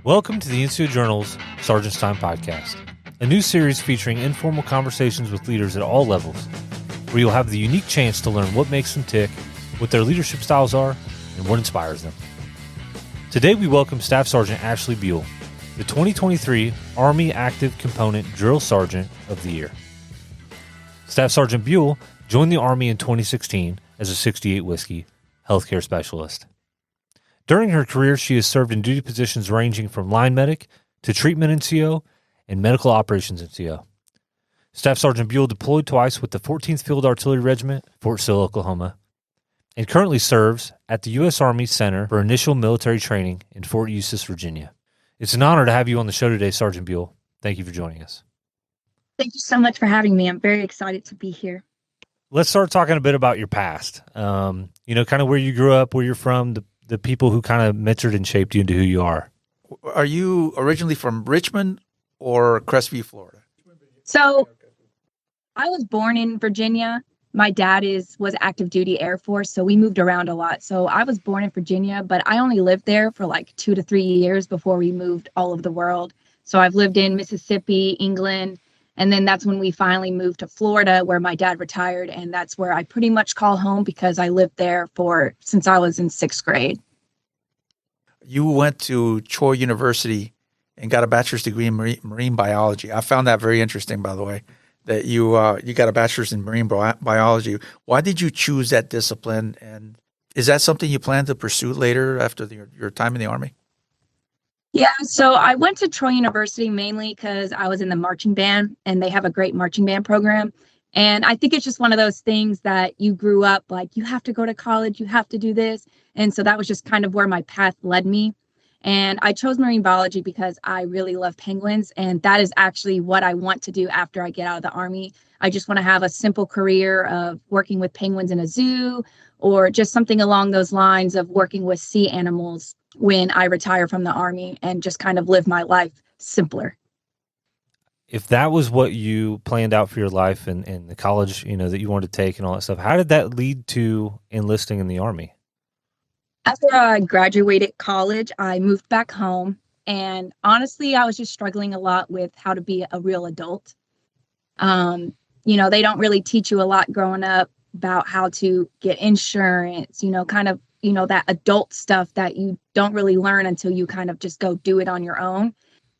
Welcome to the NCO Journal's Sergeant's Time podcast, a new series featuring informal conversations with leaders at all levels, where you'll have the unique chance to learn what makes them tick, what their leadership styles are, and what inspires them. Today we welcome Staff Sergeant Ashley Buhl, the 2023 Army Active Component Drill Sergeant of the Year. Staff Sergeant Buhl joined the Army in 2016 as a 68 Whiskey healthcare specialist. During her career, she has served in duty positions ranging from line medic to treatment NCO and medical operations NCO. Staff Sergeant Buhl deployed twice with the 14th Field Artillery Regiment, Fort Sill, Oklahoma, and currently serves at the U.S. Army Center for Initial Military Training in Fort Eustis, Virginia. It's an honor to have you on the show today, Sergeant Buhl. Thank you for joining us. Thank you so much for having me. I'm very excited to be here. Let's start talking a bit about your past. Kind of where you grew up, where you're from, the people who kind of mentored and shaped you into who you are. Are you originally from Richmond or Crestview, Florida? So I was born in Virginia. My dad was active duty Air Force, so we moved around a lot. So I was born in Virginia, but I only lived there for like 2 to 3 years before we moved all over the world. So I've lived in Mississippi, England, and then that's when we finally moved to Florida, where my dad retired. And that's where I pretty much call home because I lived there since I was in 6th grade. You went to Troy University and got a bachelor's degree in marine biology. I found that very interesting, by the way, that you got a bachelor's in marine biology. Why did you choose that discipline? And is that something you plan to pursue later after your time in the Army? Yeah, so I went to Troy University mainly because I was in the marching band, and they have a great marching band program. And I think it's just one of those things that you grew up like, you have to go to college, you have to do this. And so that was just kind of where my path led me. And I chose marine biology because I really love penguins. And that is actually what I want to do after I get out of the Army. I just want to have a simple career of working with penguins in a zoo, or just something along those lines of working with sea animals when I retire from the Army, and just kind of live my life simpler. If that was what you planned out for your life and the college, that you wanted to take and all that stuff, how did that lead to enlisting in the Army? After I graduated college, I moved back home. And honestly, I was just struggling a lot with how to be a real adult. They don't really teach you a lot growing up about how to get insurance, that adult stuff that you don't really learn until you kind of just go do it on your own.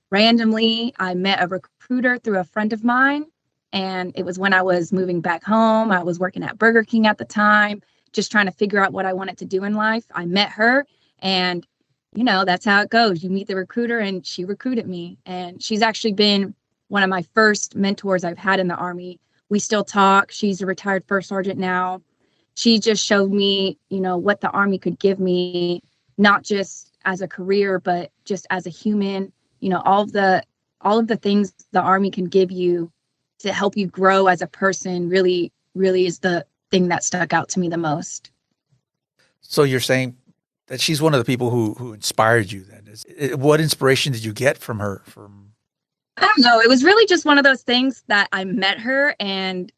Randomly, I met a recruiter through a friend of mine, and it was when I was moving back home. I was working at Burger King at the time, just trying to figure out what I wanted to do in life. I met her, and, that's how it goes. You meet the recruiter, and she recruited me, and she's actually been one of my first mentors I've had in the Army. We still talk. She's a retired first sergeant now. She just showed me, what the Army could give me, not just as a career, but just as a human. All of the things the Army can give you to help you grow as a person really, really is the thing that stuck out to me the most. So you're saying that she's one of the people who inspired you then. What inspiration did you get from her? I don't know. It was really just one of those things that I met her and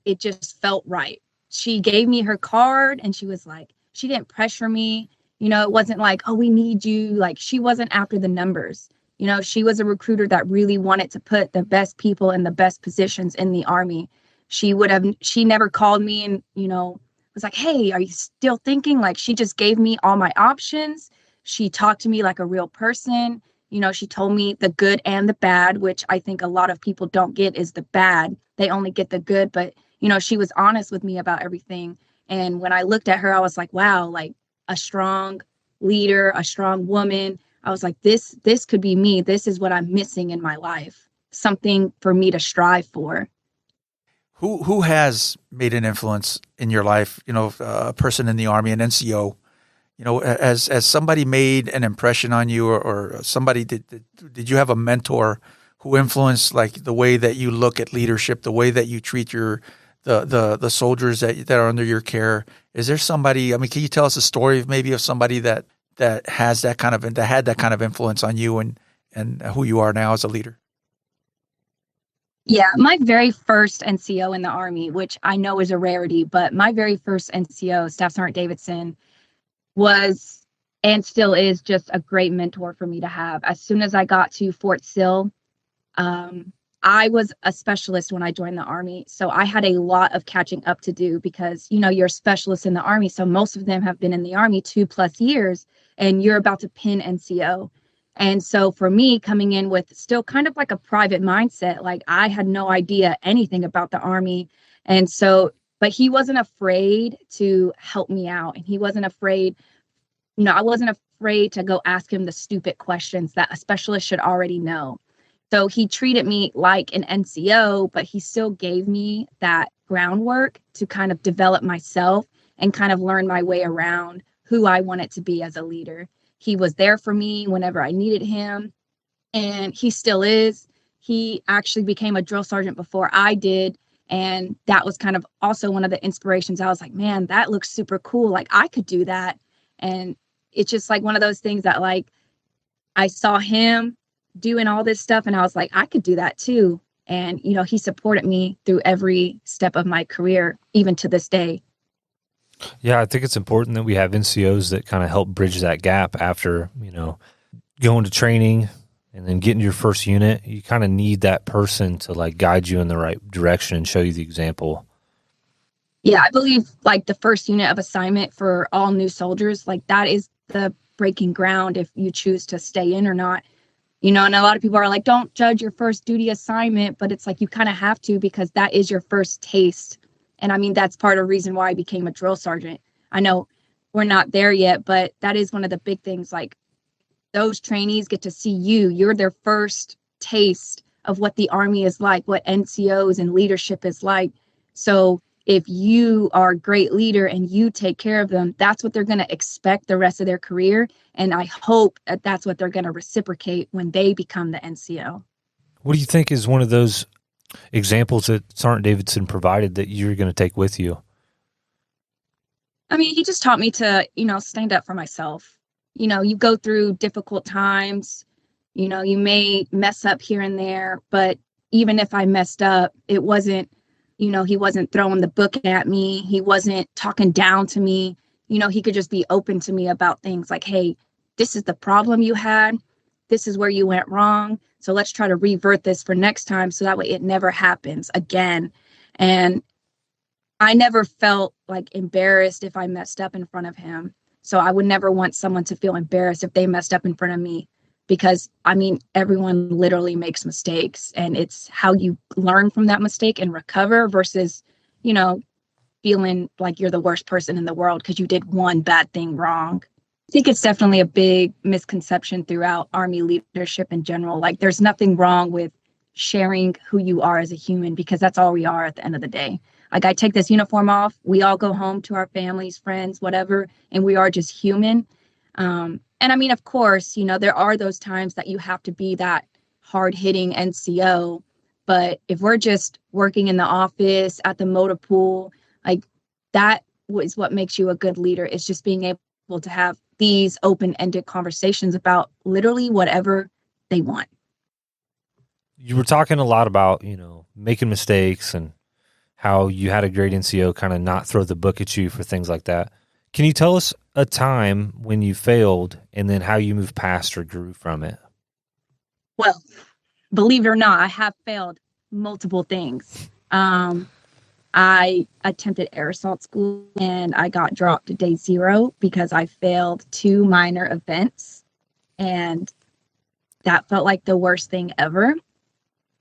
it just felt right. She gave me her card and she was like, she didn't pressure me. It wasn't like, oh, we need you. Like, she wasn't after the numbers. She was a recruiter that really wanted to put the best people in the best positions in the Army. She never called me and, was like, hey, are you still thinking? Like, she just gave me all my options. She talked to me like a real person. She told me the good and the bad, which I think a lot of people don't get is the bad. They only get the good. But, she was honest with me about everything. And when I looked at her, I was like, wow, like a strong leader, a strong woman. I was like, this could be me. This is what I'm missing in my life. Something for me to strive for. Who has made an influence in your life? A person in the Army, an NCO. Has somebody made an impression on you, or somebody did you have a mentor who influenced like the way that you look at leadership, the way that you treat the soldiers that are under your care? Is there somebody? I mean, can you tell us a story of somebody that had that kind of influence on you and who you are now as a leader? Yeah, my very first NCO in the Army, which I know is a rarity, but my very first NCO, Staff Sergeant Davidson, was and still is just a great mentor for me to have. As soon as I got to Fort Sill, I was a specialist when I joined the Army. So I had a lot of catching up to do because, you're a specialist in the Army. So most of them have been in the Army 2+ years, and you're about to pin NCO. And so for me, coming in with still kind of like a private mindset, like I had no idea anything about the Army. And so, but he wasn't afraid to help me out. And he wasn't afraid, I wasn't afraid to go ask him the stupid questions that a specialist should already know. So he treated me like an NCO, but he still gave me that groundwork to kind of develop myself and kind of learn my way around who I wanted to be as a leader. He was there for me whenever I needed him, and he still is. He actually became a drill sergeant before I did, and that was kind of also one of the inspirations. I was like, man, that looks super cool. Like I could do that. And it's just like one of those things that like I saw him doing all this stuff and I was like, I could do that too. And, he supported me through every step of my career, even to this day. Yeah, I think it's important that we have NCOs that kind of help bridge that gap after, going to training and then getting to your first unit. You kind of need that person to like guide you in the right direction and show you the example. Yeah, I believe like the first unit of assignment for all new soldiers, like that is the breaking ground if you choose to stay in or not. And a lot of people are like, don't judge your first duty assignment, but it's like you kind of have to because that is your first taste. And I mean, that's part of the reason why I became a drill sergeant. I know we're not there yet, but that is one of the big things. Like those trainees get to see you. You're their first taste of what the Army is like, what NCOs and leadership is like. So if you are a great leader and you take care of them, that's what they're going to expect the rest of their career. And I hope that that's what they're going to reciprocate when they become the NCO. What do you think is one of those examples that Sergeant Davidson provided that you're going to take with you? I mean, he just taught me to, stand up for myself. You go through difficult times, you may mess up here and there, but even if I messed up, it wasn't, he wasn't throwing the book at me. He wasn't talking down to me. He could just be open to me about things like, hey, this is the problem you had. This is where you went wrong. So let's try to revert this for next time. So that way it never happens again. And I never felt like embarrassed if I messed up in front of him. So I would never want someone to feel embarrassed if they messed up in front of me. Because, I mean, everyone literally makes mistakes, and it's how you learn from that mistake and recover versus, feeling like you're the worst person in the world because you did one bad thing wrong. I think it's definitely a big misconception throughout Army leadership in general. Like, there's nothing wrong with sharing who you are as a human because that's all we are at the end of the day. Like, I take this uniform off, we all go home to our families, friends, whatever, and we are just human. And I mean, of course, there are those times that you have to be that hard-hitting NCO. But if we're just working in the office, at the motor pool, like that is what makes you a good leader. It's just being able to have these open-ended conversations about literally whatever they want. You were talking a lot about, making mistakes and how you had a great NCO kind of not throw the book at you for things like that. Can you tell us a time when you failed and then how you moved past or grew from it? Well, believe it or not, I have failed multiple things. I attempted air assault school and I got dropped to day 0 because I failed 2 minor events. And that felt like the worst thing ever.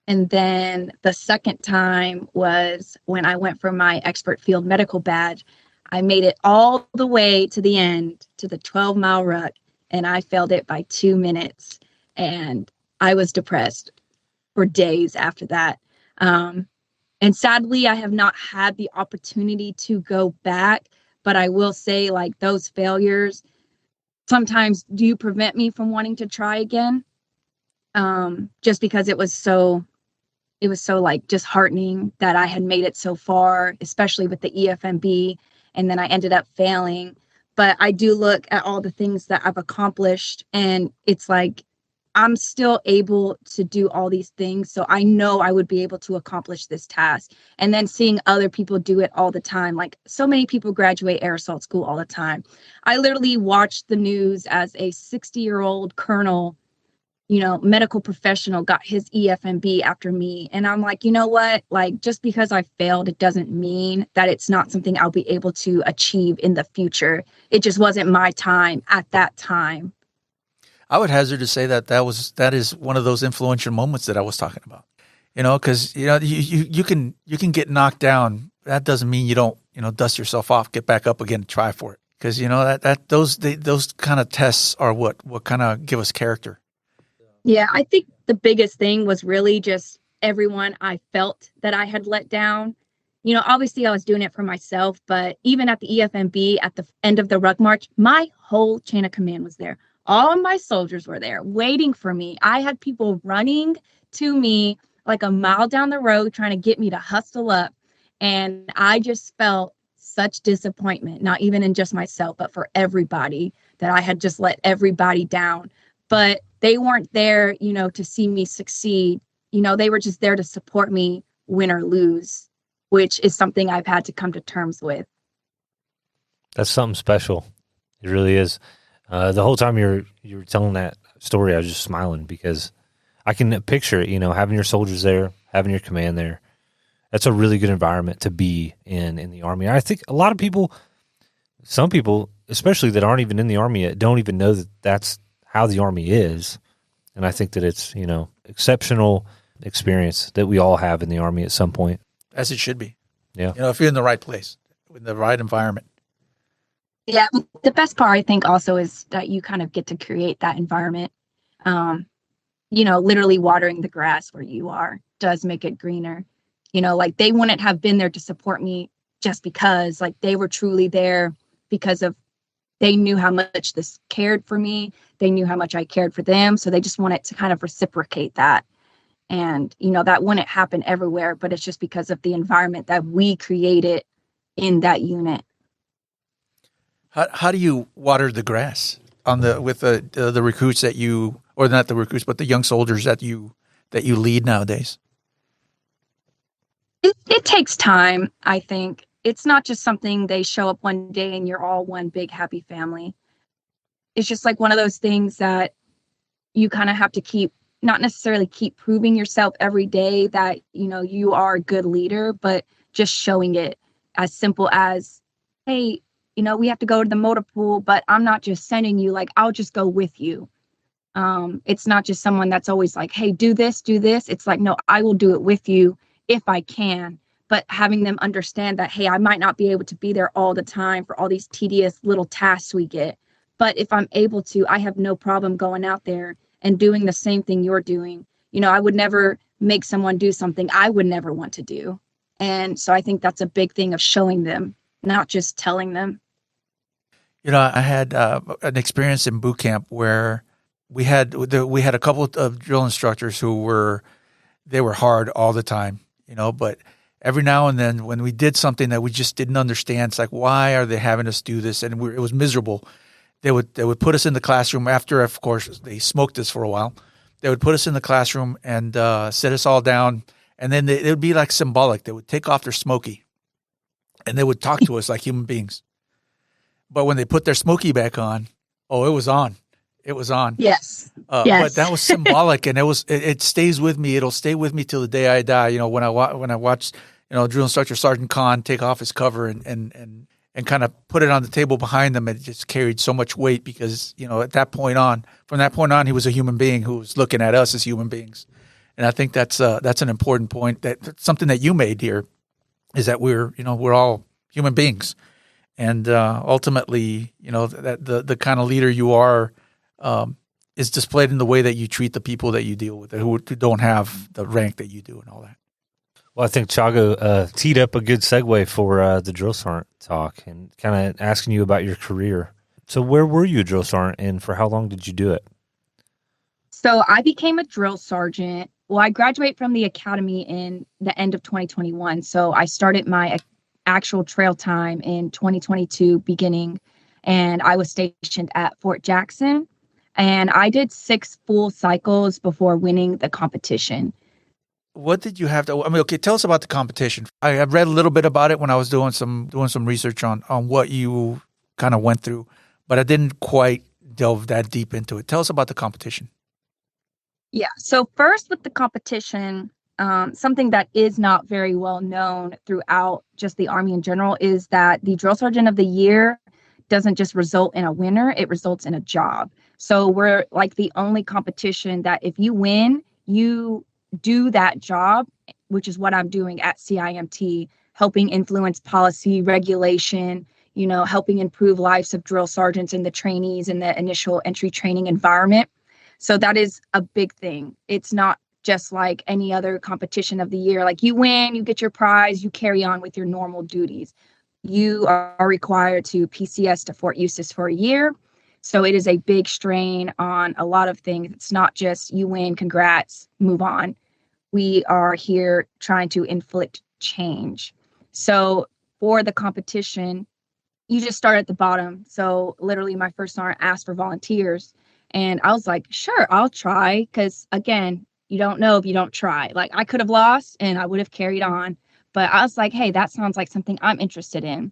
And then the second time was when I went for my expert field medical badge. I made it all the way to the end, to the 12-mile ruck, and I failed it by 2 minutes. And I was depressed for days after that. And sadly, I have not had the opportunity to go back. But I will say, like, those failures sometimes do prevent me from wanting to try again. Just because it was so like disheartening that I had made it so far, especially with the EFMB. And then I ended up failing. But I do look at all the things that I've accomplished, and it's like I'm still able to do all these things. So I know I would be able to accomplish this task. And then seeing other people do it all the time, like so many people graduate air assault school all the time. I literally watched the news as a 60-year-old colonel, medical professional got his EFMB after me. And I'm like, you know what? Like, just because I failed, it doesn't mean that it's not something I'll be able to achieve in the future. It just wasn't my time at that time. I would hazard to say that is one of those influential moments that I was talking about. Because you can get knocked down. That doesn't mean you don't dust yourself off, get back up again, and try for it. Because those kind of tests are what kind of give us character. Yeah, I think the biggest thing was really just everyone I felt that I had let down. Obviously I was doing it for myself, but even at the EFMB at the end of the ruck march, my whole chain of command was there. All of my soldiers were there waiting for me. I had people running to me like a mile down the road trying to get me to hustle up. And I just felt such disappointment, not even in just myself, but for everybody, that I had just let everybody down. But they weren't there, to see me succeed. They were just there to support me, win or lose, which is something I've had to come to terms with. That's something special. It really is. The whole time you were telling that story, I was just smiling because I can picture it, having your soldiers there, having your command there. That's a really good environment to be in the Army. I think a lot of people, some people, especially that aren't even in the Army yet, don't even know that that's how the Army is. And I think that it's, exceptional experience that we all have in the Army at some point. As it should be. Yeah. If you're in the right place, in the right environment. Yeah, the best part, I think, also is that you kind of get to create that environment. Literally watering the grass where you are does make it greener. Like they wouldn't have been there to support me just because, like, they were truly there because of they knew how much this cared for me. They knew how much I cared for them. So they just wanted to kind of reciprocate that. And, that wouldn't happen everywhere, but it's just because of the environment that we created in that unit. How do you water the grass with the recruits that you, or not the recruits, but the young soldiers that you lead nowadays? It takes time, I think. It's not just something they show up one day and you're all one big happy family. It's just like one of those things that you kind of have to not necessarily keep proving yourself every day that, you are a good leader, but just showing it as simple as, hey, we have to go to the motor pool, but I'm not just sending you, like, I'll just go with you. It's not just someone that's always like, hey, do this. It's like, no, I will do it with you if I can. But having them understand that, hey, I might not be able to be there all the time for all these tedious little tasks we get. But if I'm able to, I have no problem going out there and doing the same thing you're doing. I would never make someone do something I would never want to do. And so I think that's a big thing of showing them, not just telling them. I had an experience in boot camp where we had a couple of drill instructors who were hard all the time, but every now and then when we did something that we just didn't understand, it's like, why are they having us do this? And it was miserable. They would put us in the classroom after, of course, they smoked us for a while. They would put us in the classroom and sit us all down, and then it would be like symbolic. They would take off their smoky, and they would talk to us like human beings. But when they put their smoky back on, it was on. It was on. Yes. Yes. But that was symbolic, and it stays with me. It'll stay with me till the day I die. When I watch, drill instructor Sergeant Khan take off his cover and kind of put it on the table behind them, it just carried so much weight because from that point on, he was a human being who was looking at us as human beings, and I think that's an important point. That's something that you made here, is that we're all human beings. And ultimately, that the kind of leader you are is displayed in the way that you treat the people that you deal with, who don't have the rank that you do and all that. Well, I think Chago teed up a good segue for the drill sergeant talk and kind of asking you about your career. So where were you a drill sergeant, and for how long did you do it? So I became a drill sergeant. Well, I graduated from the academy in the end of 2021. So I started my actual trail time in 2022 beginning, and I was stationed at Fort Jackson. And I did 6 full cycles before winning the competition. What did you have to? I mean, okay, tell us about the competition. I read a little bit about it when I was doing some research on what you kind of went through, but I didn't quite delve that deep into it. Tell us about the competition. Yeah. So first with the competition, something that is not very well known throughout just the Army in general is that the Drill Sergeant of the Year doesn't just result in a winner, it results in a job. So we're like the only competition that if you win, you do that job, which is what I'm doing at CIMT, helping influence policy, regulation, helping improve lives of drill sergeants and the trainees in the initial entry training environment. So that is a big thing. It's not just like any other competition of the year. Like you win, you get your prize, you carry on with your normal duties. You are required to PCS to Fort Eustis for a year. So it is a big strain on a lot of things. It's not just you win, congrats, move on. We are here trying to inflict change. So for the competition, you just start at the bottom. So literally my first sergeant asked for volunteers. And I was like, sure, I'll try. Because again, you don't know if you don't try. Like I could have lost and I would have carried on. But I was like, hey, that sounds like something I'm interested in.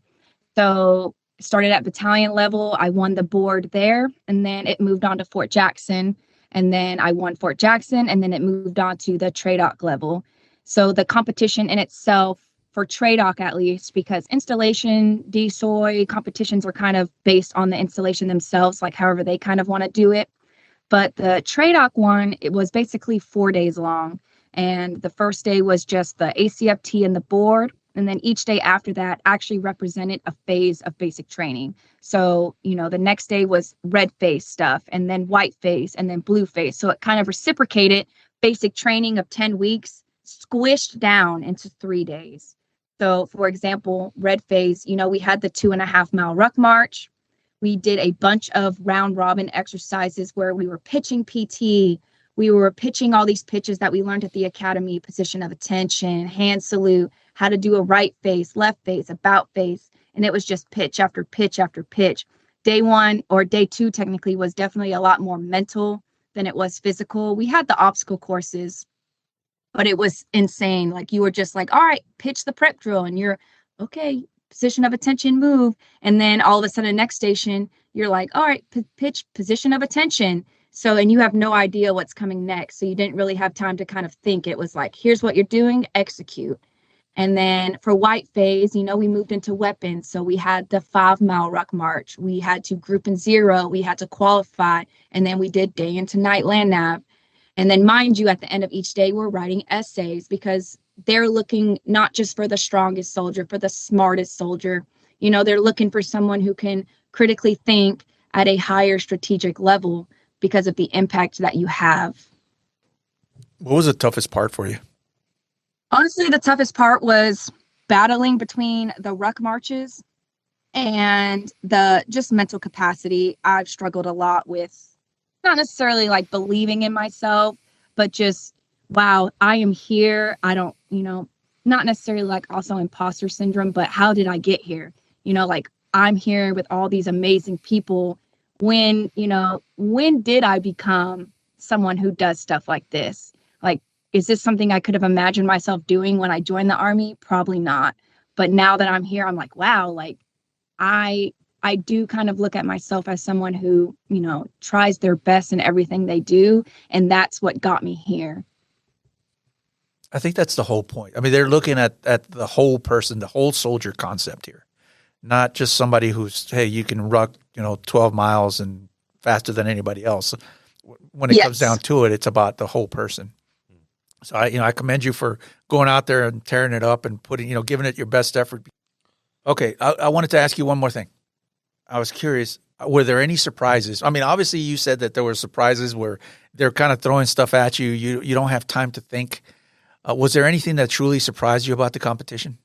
So started at battalion level. I won the board there. And then it moved on to Fort Jackson. And then I won Fort Jackson. And then it moved on to the TRADOC level. So the competition in itself, for TRADOC at least, because installation, DSOI competitions are kind of based on the installation themselves, like however they kind of want to do it. But the TRADOC one, it was basically 4 days long. And the first day was just the ACFT and the board. And then each day after that actually represented a phase of basic training. So, the next day was red phase stuff, and then white phase, and then blue phase. So it kind of reciprocated basic training of 10 weeks, squished down into 3 days. So, for example, red phase, we had the 2.5 mile ruck march. We did a bunch of round robin exercises where we were pitching PT. We were pitching all these pitches that we learned at the academy: position of attention, hand salute, how to do a right face, left face, about face. And it was just pitch after pitch after pitch. Day 1 or day 2 technically was definitely a lot more mental than it was physical. We had the obstacle courses, but it was insane. Like you were just like, all right, pitch the prep drill, and you're okay, position of attention, move. And then all of a sudden next station, you're like, all right, pitch position of attention. So, and you have no idea what's coming next. So you didn't really have time to kind of think. It was like, here's what you're doing, execute. And then for white phase, we moved into weapons. So we had the 5 mile ruck march. We had to group in 0. We had to qualify. And then we did day into night land nav. And then mind you, at the end of each day, we're writing essays because they're looking not just for the strongest soldier, for the smartest soldier. They're looking for someone who can critically think at a higher strategic level because of the impact that you have. What was the toughest part for you? Honestly, the toughest part was battling between the ruck marches and the just mental capacity. I've struggled a lot with not necessarily like believing in myself, but just, wow, I am here. I don't, not necessarily like also imposter syndrome, but how did I get here? Like I'm here with all these amazing people. When did I become someone who does stuff like this? Like, is this something I could have imagined myself doing when I joined the Army? Probably not. But now that I'm here, I'm like, wow, like I do kind of look at myself as someone who, tries their best in everything they do. And that's what got me here. I think that's the whole point. I mean, they're looking at the whole person, the whole soldier concept here, not just somebody who's, hey, you can ruck, 12 miles and faster than anybody else. When it comes down to it, it's about the whole person. So I commend you for going out there and tearing it up and putting, giving it your best effort. Okay. I wanted to ask you one more thing. I was curious, were there any surprises? I mean, obviously you said that there were surprises where they're kind of throwing stuff at you. You don't have time to think. Was there anything that truly surprised you about the competition?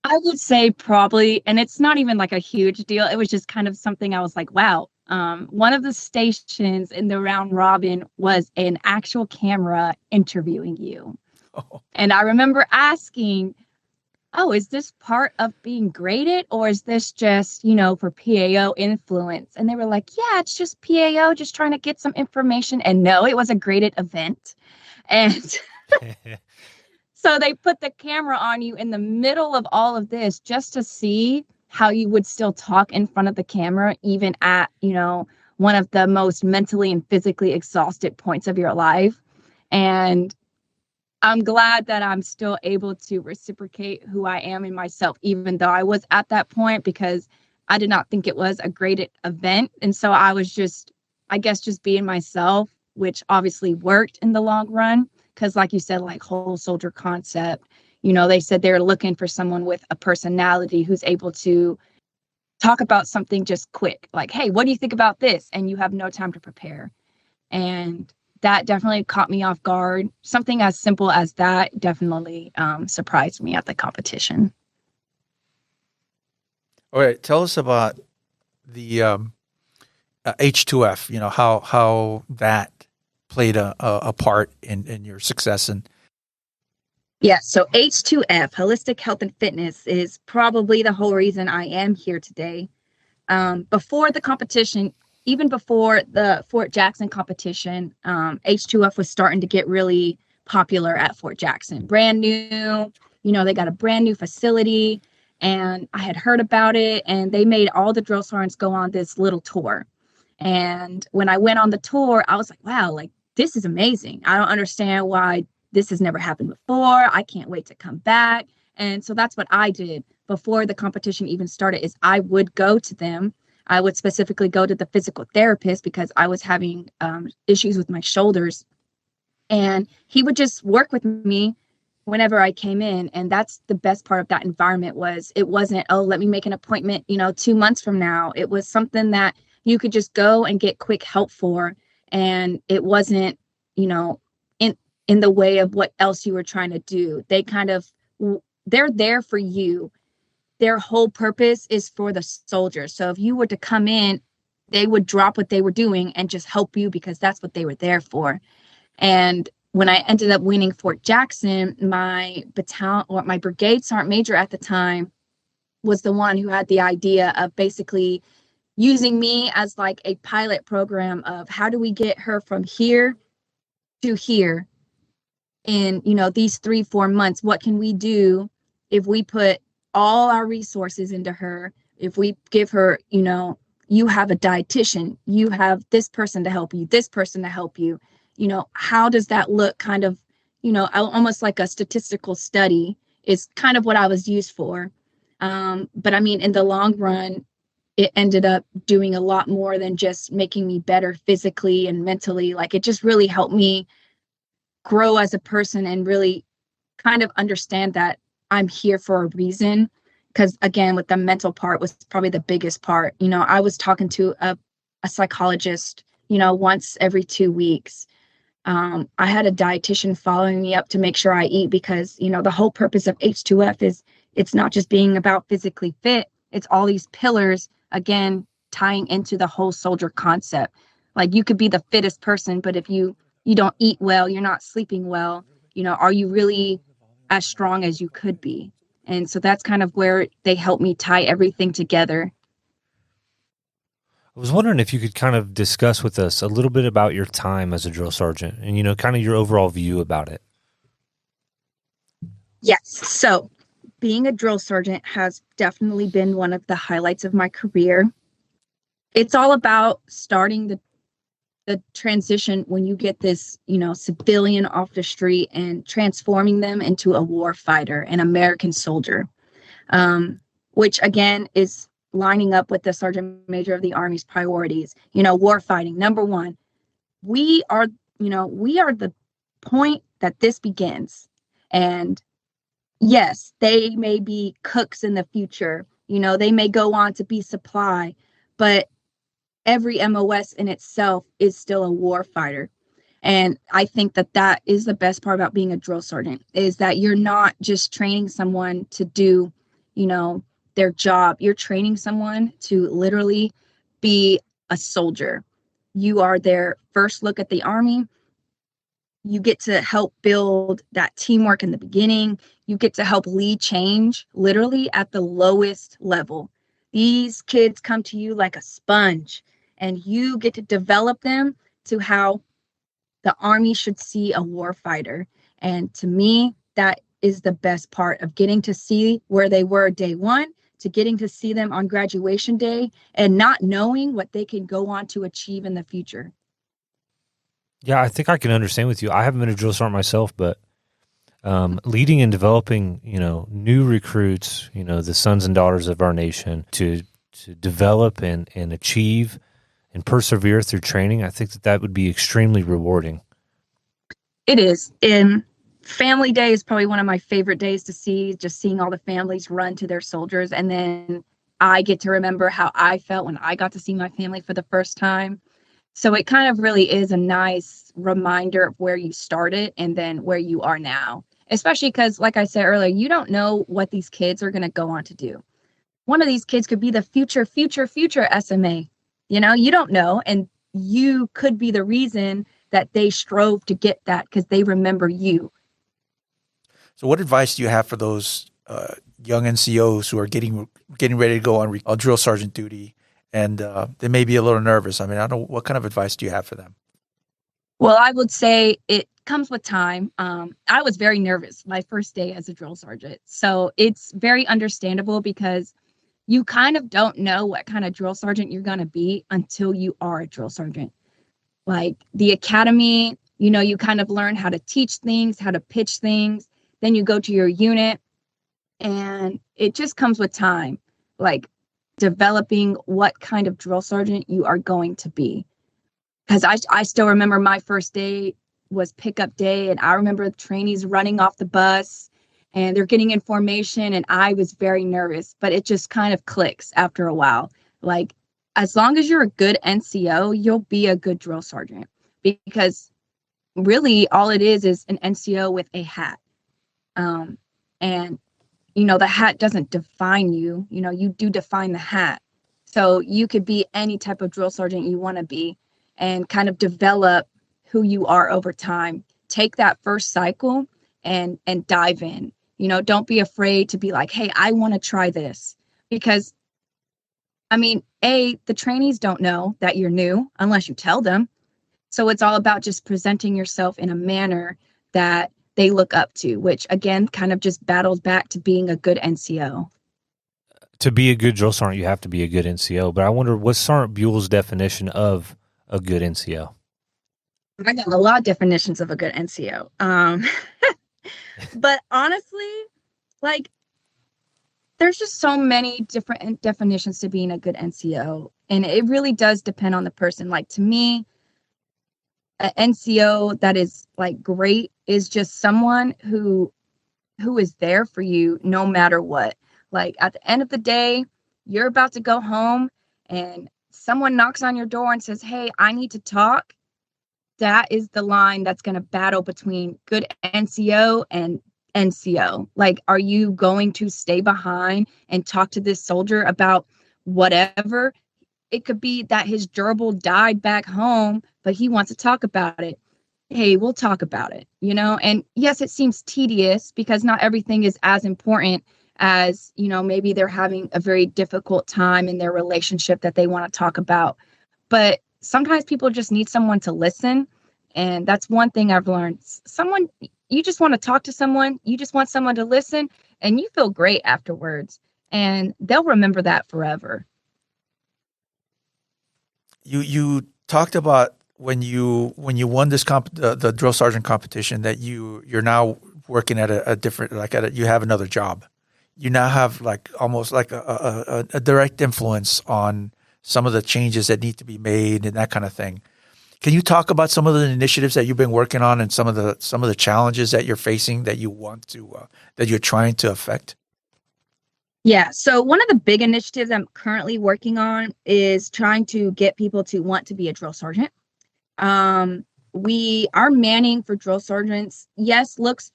I would say probably, and it's not even like a huge deal. It was just kind of something I was like, wow. One of the stations in the round robin was an actual camera interviewing you. Oh. And I remember asking, oh, is this part of being graded, or is this just, for PAO influence? And they were like, yeah, it's just PAO, just trying to get some information. And no, it was a graded event. And so they put the camera on you in the middle of all of this just to see how you would still talk in front of the camera, even at, one of the most mentally and physically exhausted points of your life. And I'm glad that I'm still able to reciprocate who I am in myself, even though I was at that point, because I did not think it was a graded event. And so I was just, I guess, just being myself, which obviously worked in the long run. Because like you said, like whole soldier concept, they said they're looking for someone with a personality who's able to talk about something just quick. Like, hey, what do you think about this? And you have no time to prepare. And that definitely caught me off guard. Something as simple as that definitely surprised me at the competition. All right. Tell us about the H2F, how that played a part in your success. And yeah, so H2F, Holistic Health and Fitness, is probably the whole reason I am here today. Before the competition, even before the Fort Jackson competition, H2F was starting to get really popular at Fort Jackson. Brand new, they got a brand new facility, and I had heard about it, and they made all the drill sergeants go on this little tour. And when I went on the tour, I was like, wow, like, this is amazing. I don't understand why this has never happened before. I can't wait to come back. And so that's what I did before the competition even started, is I would go to them. I would specifically go to the physical therapist because I was having issues with my shoulders. And he would just work with me whenever I came in. And that's the best part of that environment. Was it wasn't, oh, let me make an appointment, 2 months from now. It was something that you could just go and get quick help for. And it wasn't, in the way of what else you were trying to do. They're there for you. Their whole purpose is for the soldiers. So if you were to come in, they would drop what they were doing and just help you, because that's what they were there for. And when I ended up winning Fort Jackson, my battalion, or my brigade sergeant major at the time, was the one who had the idea of basically using me as like a pilot program of how do we get her from here to here in, these 3-4 months. What can we do if we put all our resources into her? If we give her, you have a dietitian, you have this person to help you, this person to help you, how does that look? Kind of, almost like a statistical study is kind of what I was used for. But I mean, in the long run, it ended up doing a lot more than just making me better physically and mentally. Like, it just really helped me grow as a person and really kind of understand that I'm here for a reason. Because again, with the mental part was probably the biggest part. I was talking to a psychologist, once every 2 weeks. I had a dietitian following me up to make sure I eat, because, the whole purpose of H2F is it's not just being about physically fit. It's all these pillars, again, tying into the whole soldier concept. Like, you could be the fittest person, but if you don't eat well, you're not sleeping well, are you really as strong as you could be? And so that's kind of where they help me tie everything together. I was wondering if you could kind of discuss with us a little bit about your time as a drill sergeant and, kind of your overall view about it. Yes. So being a drill sergeant has definitely been one of the highlights of my career. It's all about starting the transition when you get this, civilian off the street and transforming them into a war fighter, an American soldier, which again is lining up with the Sergeant Major of the Army's priorities. War fighting, number one. We are the point that this begins. And yes, they may be cooks in the future. They may go on to be supply, but every MOS in itself is still a war fighter. And I think that is the best part about being a drill sergeant, is that you're not just training someone to do, their job. You're training someone to literally be a soldier. You are their first look at the Army. You get to help build that teamwork in the beginning. You get to help lead change literally at the lowest level. These kids come to you like a sponge, and you get to develop them to how the Army should see a warfighter. And to me, that is the best part of getting to see where they were day one to getting to see them on graduation day and not knowing what they can go on to achieve in the future. Yeah, I think I can understand with you. I haven't been a drill sergeant myself, but leading and developing, new recruits, the sons and daughters of our nation to develop and achieve and persevere through training, I think that would be extremely rewarding. It is. And Family Day is probably one of my favorite days to see, just seeing all the families run to their soldiers. And then I get to remember how I felt when I got to see my family for the first time. So it kind of really is a nice reminder of where you started and then where you are now, especially because, like I said earlier, you don't know what these kids are going to go on to do. One of these kids could be the future SMA. You don't know. And you could be the reason that they strove to get that because they remember you. So what advice do you have for those young NCOs who are getting ready to go on drill sergeant duty? And they may be a little nervous. I mean, I don't know, what kind of advice do you have for them? Well, I would say it comes with time. I was very nervous my first day as a drill sergeant. So it's very understandable because you kind of don't know what kind of drill sergeant you're going to be until you are a drill sergeant. Like the academy, you kind of learn how to teach things, how to pitch things. Then you go to your unit and it just comes with time. Like developing what kind of drill sergeant you are going to be. Because I still remember my first day was pickup day, and I remember the trainees running off the bus and they're getting in formation, and I was very nervous, but it just kind of clicks after a while. Like, as long as you're a good NCO, you'll be a good drill sergeant, because really all it is an NCO with a hat. And the hat doesn't define you, you do define the hat. So you could be any type of drill sergeant you want to be and kind of develop who you are over time. Take that first cycle and dive in. Don't be afraid to be like, hey, I want to try this. Because, the trainees don't know that you're new unless you tell them. So it's all about just presenting yourself in a manner that they look up to, which again kind of just battles back to being a good NCO. To be a good drill sergeant, you have to be a good NCO. But I wonder, what's Sergeant Buhl's definition of a good NCO? I got a lot of definitions of a good NCO. But honestly, there's just so many different definitions to being a good NCO. And it really does depend on the person. Like, to me, an NCO that is great is just someone who is there for you no matter what. Like, at the end of the day, you're about to go home and someone knocks on your door and says, hey, I need to talk. That is the line that's going to battle between good NCO and NCO. Like, are you going to stay behind and talk to this soldier about whatever? It could be that his gerbil died back home, but he wants to talk about it. Hey, we'll talk about it, And yes, it seems tedious because not everything is as important as, maybe they're having a very difficult time in their relationship that they want to talk about. But sometimes people just need someone to listen. And that's one thing I've learned. You just want to talk to someone. You just want someone to listen, and you feel great afterwards. And they'll remember that forever. You talked about when you won this the drill sergeant competition that you're now working at a different, you have another job. You now have almost a direct influence on some of the changes that need to be made and that kind of thing. Can you talk about some of the initiatives that you've been working on and some of the challenges that you're facing that you want to that you're trying to affect? Yeah. So one of the big initiatives I'm currently working on is trying to get people to want to be a drill sergeant. Our manning for drill sergeants, yes, looks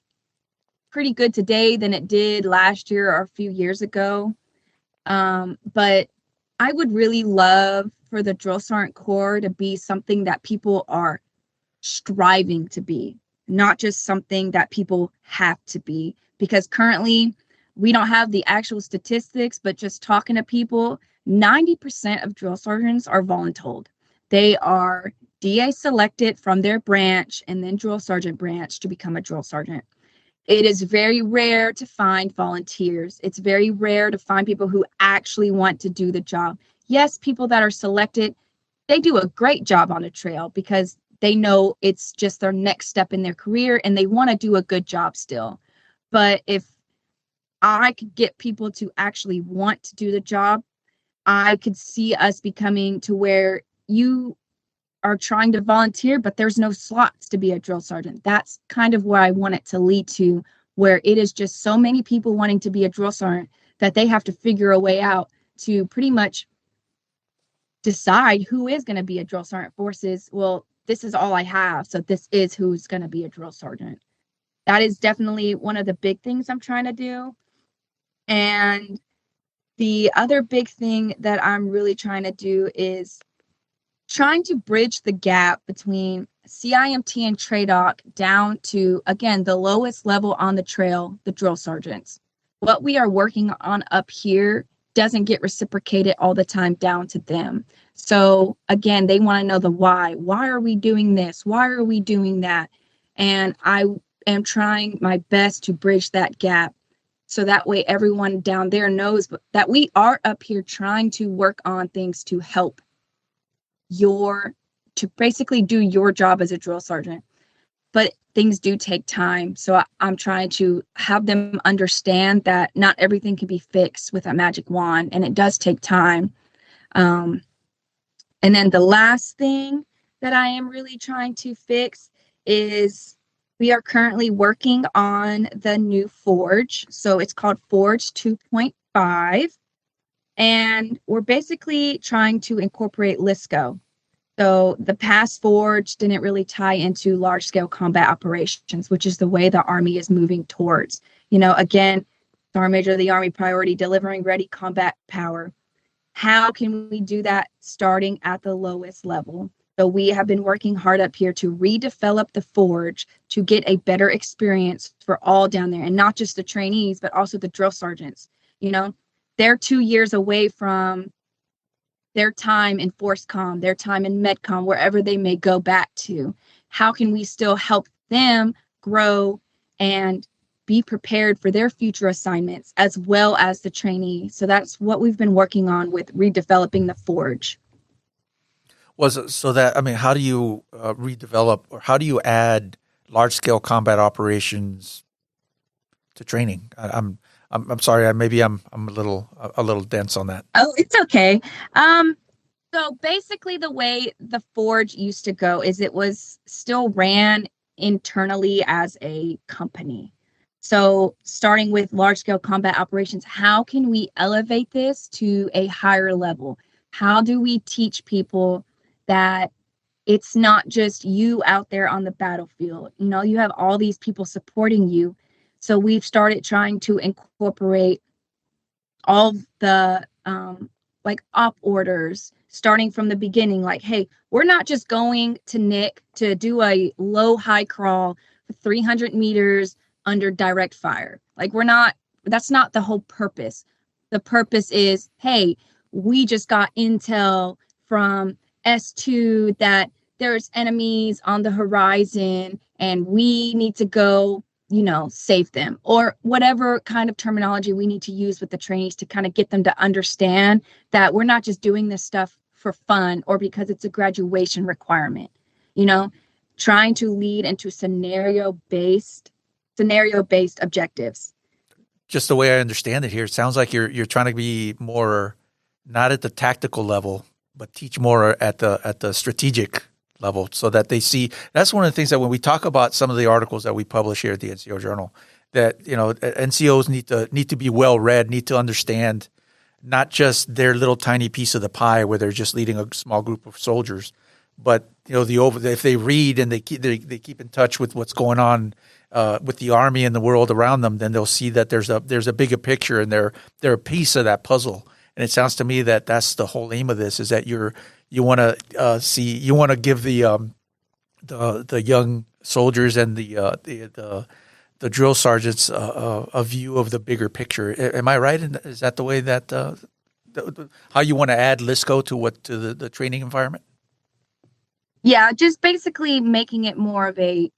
pretty good today than it did last year or a few years ago. But I would really love for the drill sergeant corps to be something that people are striving to be, not just something that people have to be. Because currently, we don't have the actual statistics, but just talking to people, 90% of drill sergeants are voluntold. They are DA selected from their branch and then drill sergeant branch to become a drill sergeant. It is very rare to find volunteers. It's very rare to find people who actually want to do the job. Yes, people that are selected, they do a great job on the trail because they know it's just their next step in their career and they want to do a good job still. But if I could get people to actually want to do the job, I could see us becoming to where you are trying to volunteer, but there's no slots to be a drill sergeant. That's kind of where I want it to lead to, where it is just so many people wanting to be a drill sergeant that they have to figure a way out to pretty much decide who is going to be a drill sergeant versus, well, this is all I have, so this is who's going to be a drill sergeant. That is definitely one of the big things I'm trying to do. And the other big thing that I'm really trying to do is trying to bridge the gap between CIMT and TRADOC down to, again, the lowest level on the trail, the drill sergeants. What we are working on up here doesn't get reciprocated all the time down to them. So again, they want to know the why. Why are we doing this? Why are we doing that? And I am trying my best to bridge that gap. So that way everyone down there knows that we are up here trying to work on things to help to basically do your job as a drill sergeant. But things do take time. So I'm trying to have them understand that not everything can be fixed with a magic wand, and it does take time. And then the last thing that I am really trying to fix is we are currently working on the new Forge. So it's called Forge 2.5. And we're basically trying to incorporate LISCO. So the past Forge didn't really tie into large-scale combat operations, which is the way the Army is moving towards. Again, Sergeant Major of the Army priority, delivering ready combat power. How can we do that starting at the lowest level? So we have been working hard up here to redevelop the Forge to get a better experience for all down there, and not just the trainees, but also the drill sergeants. They're 2 years away from their time in ForceCom, their time in MedCom, wherever they may go back to. How can we still help them grow and be prepared for their future assignments as well as the trainee? So that's what we've been working on with redeveloping the Forge. How do you redevelop, or how do you add large-scale combat operations to training? I'm sorry. Maybe I'm a little dense on that. Oh, it's okay. So basically, the way the Forge used to go is it was still ran internally as a company. So starting with large-scale combat operations, how can we elevate this to a higher level? How do we teach people that it's not just you out there on the battlefield? You have all these people supporting you. So we've started trying to incorporate all the op orders, starting from the beginning. Like, hey, we're not just going to Nick to do a low-high crawl for 300 meters under direct fire. That's not the whole purpose. The purpose is, hey, we just got intel from S2 that there's enemies on the horizon and we need to go save them, or whatever kind of terminology we need to use with the trainees to kind of get them to understand that we're not just doing this stuff for fun or because it's a graduation requirement. Trying to lead into scenario-based objectives. Just the way I understand it here, it sounds like you're trying to be more not at the tactical level, but teach more at the strategic level, so that they see. That's one of the things that when we talk about some of the articles that we publish here at the NCO Journal, that NCOs need to be well read, need to understand not just their little tiny piece of the pie where they're just leading a small group of soldiers, but if they read and they keep in touch with what's going on with the Army and the world around them, then they'll see that there's a bigger picture and they're a piece of that puzzle. And it sounds to me that that's the whole aim of this, is that you want to give the the young soldiers and the drill sergeants a view of the bigger picture. Am I right? Is that the way that how you want to add LISCO to the training environment? Yeah, just basically making it more of a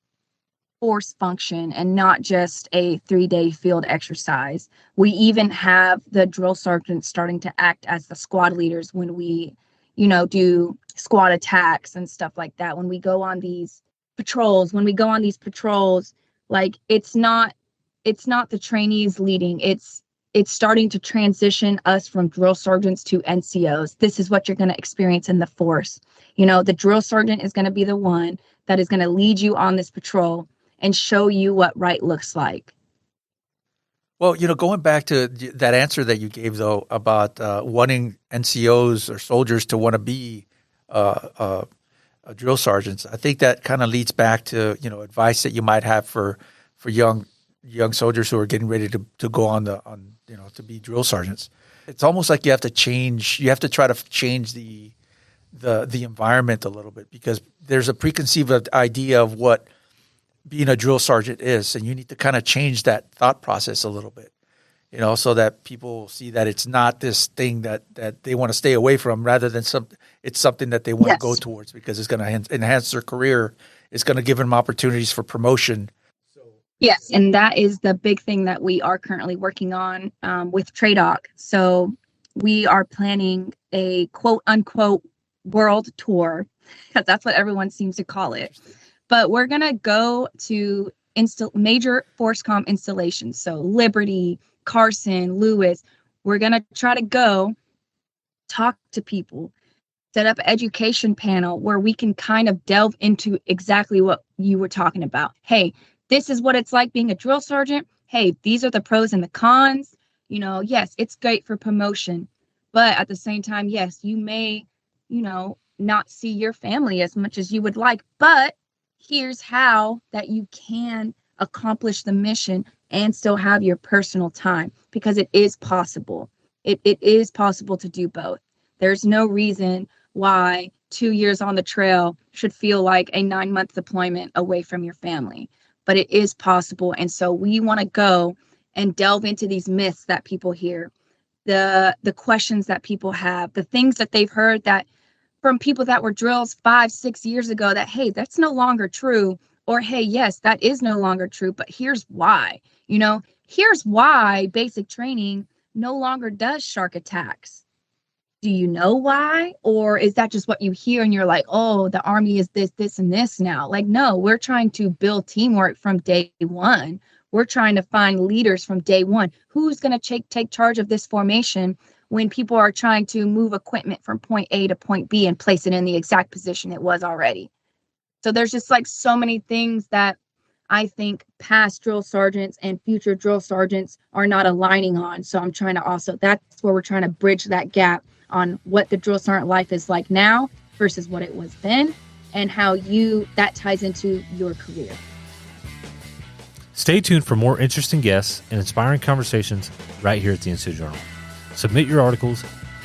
force function and not just a 3-day field exercise. We even have the drill sergeants starting to act as the squad leaders when we, do squad attacks and stuff like that. When we go on these patrols, like it's not the trainees leading. It's starting to transition us from drill sergeants to NCOs. This is what you're going to experience in the force. The drill sergeant is going to be the one that is going to lead you on this patrol and show you what right looks like. Well, going back to that answer that you gave, though, about wanting NCOs or soldiers to want to be drill sergeants, I think that kind of leads back to, advice that you might have for young soldiers who are getting ready to go on to be drill sergeants. It's almost like you have to try to change the environment a little bit, because there's a preconceived idea of what being a drill sergeant is, and you need to kind of change that thought process a little bit, so that people see that it's not this thing that they want to stay away from, rather than it's something that they want to go towards, because it's going to enhance their career. It's going to give them opportunities for promotion. Yes, and that is the big thing that we are currently working on with TRADOC. So we are planning a quote-unquote world tour, because that's what everyone seems to call it. But we're going to go to major FORSCOM installations. So Liberty, Carson, Lewis. We're going to try to go talk to people, set up an education panel where we can kind of delve into exactly what you were talking about. Hey, this is what it's like being a drill sergeant. Hey, these are the pros and the cons. Yes, it's great for promotion. But at the same time, yes, you may, not see your family as much as you would like. But here's how that you can accomplish the mission and still have your personal time, because it is possible. It is possible to do both. There's no reason why 2 years on the trail should feel like a 9-month deployment away from your family, but it is possible. And so we want to go and delve into these myths that people hear, the questions that people have, the things that they've heard that from people that were drills 5-6 years ago, that, hey, that's no longer true. Or, hey, yes, that is no longer true, but here's why. Here's why basic training no longer does shark attacks. Do you know why? Or is that just what you hear and you're like, oh, the Army is this, and this now? Like, no, we're trying to build teamwork from day one. We're trying to find leaders from day one. Who's going to take charge of this formation when people are trying to move equipment from point A to point B and place it in the exact position it was already? So there's just like so many things that I think past drill sergeants and future drill sergeants are not aligning on. So I'm trying to that's where we're trying to bridge that gap on what the drill sergeant life is like now versus what it was then, and how that ties into your career. Stay tuned for more interesting guests and inspiring conversations right here at the NCO Journal. Submit your articles,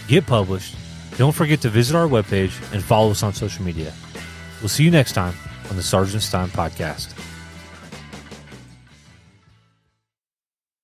get published. Don't forget to visit our webpage and follow us on social media. We'll see you next time on the Sergeant's Time Podcast.